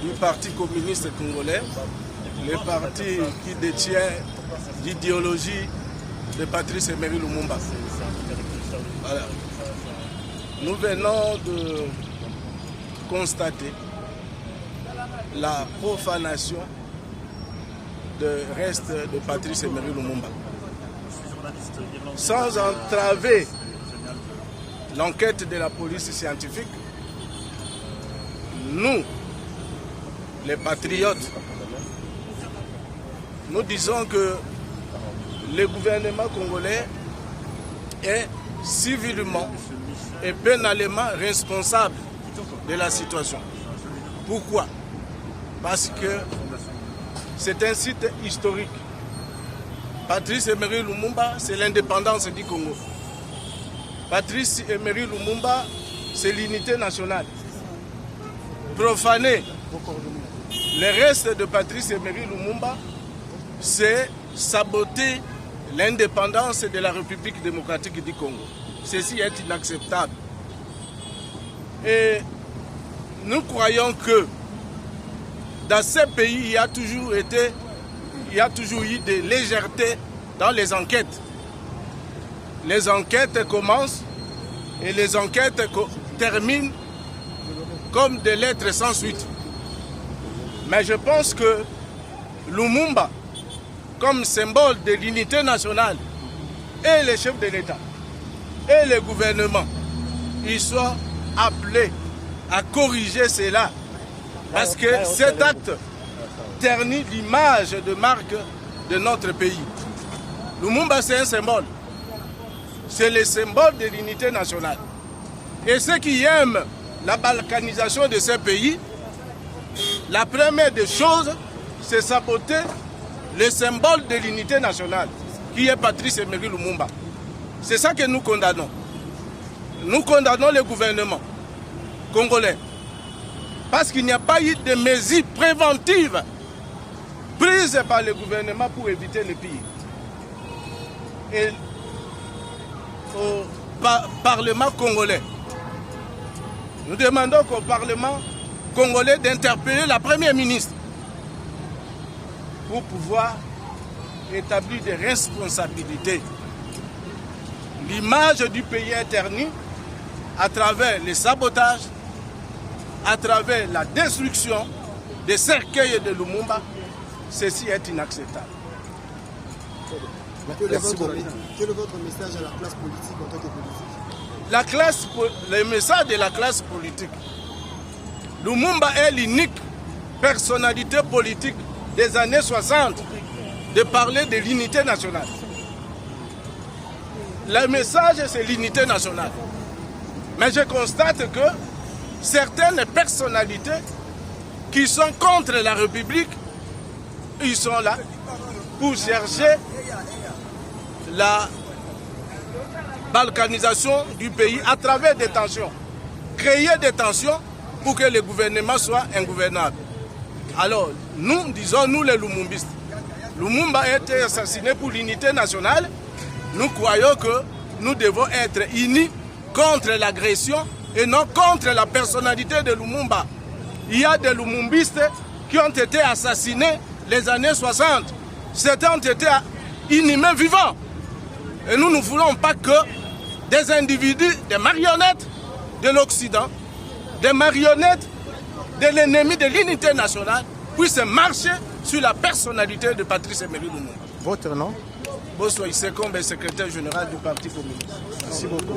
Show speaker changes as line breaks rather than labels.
du Parti communiste congolais, le parti qui détient l'idéologie de Patrice Emery Lumumba. Voilà. Nous venons de constater la profanation de restes de Patrice Emery Lumumba. Sans entraver l'enquête de la police scientifique, nous, les patriotes, nous disons que le gouvernement congolais est civilement et pénalement responsable de la situation. Pourquoi? Parce que c'est un site historique. Patrice Emery Lumumba, c'est l'indépendance du Congo. Patrice Emery Lumumba, c'est l'unité nationale. Profaner les restes de Patrice Emery Lumumba, c'est saboter l'indépendance de la République démocratique du Congo. Ceci est inacceptable. Et nous croyons que dans ces pays, il y a toujours eu de légèreté dans les enquêtes. Les enquêtes commencent et les enquêtes terminent comme des lettres sans suite. Mais je pense que Lumumba, comme symbole de l'unité nationale, et les chefs de l'État, et le gouvernement, ils sont appelés à corriger cela. Parce que cet acte ternit l'image de marque de notre pays. Lumumba, c'est un symbole. C'est le symbole de l'unité nationale. Et ceux qui aiment la balkanisation de ces pays, la première des choses, c'est saboter le symbole de l'unité nationale, qui est Patrice Emery Lumumba. C'est ça que nous condamnons. Nous condamnons le gouvernement congolais. Parce qu'il n'y a pas eu de mesures préventives prises par le gouvernement pour éviter le pire. Et au Parlement congolais, nous demandons qu'au Parlement congolais d'interpeller la Première ministre pour pouvoir établir des responsabilités. L'image du pays est ternie à travers les sabotages, à travers la destruction des cercueils de Lumumba. Ceci est inacceptable.
Quel est votre message à la classe politique en tant que politique?
Le message de la classe politique. Lumumba est l'unique personnalité politique des années 60 de parler de l'unité nationale. Le message, c'est l'unité nationale. Mais je constate que certaines personnalités qui sont contre la République, ils sont là pour chercher la balkanisation du pays à travers des tensions. Créer des tensions pour que le gouvernement soit ingouvernable. Alors, nous disons, nous les Lumumbistes, Lumumba a été assassiné pour l'unité nationale. Nous croyons que nous devons être unis contre l'agression et non contre la personnalité de Lumumba. Il y a des Lumumbistes qui ont été assassinés les années 60. Certains ont été inhumés vivants. Et nous ne voulons pas que des individus, des marionnettes de l'Occident, des marionnettes de l'ennemi de l'unité nationale, puissent marcher sur la personnalité de Patrice Emery Lumumba.
Votre nom?
Bossoy Sekombe, secrétaire général du Parti communiste.
Merci beaucoup.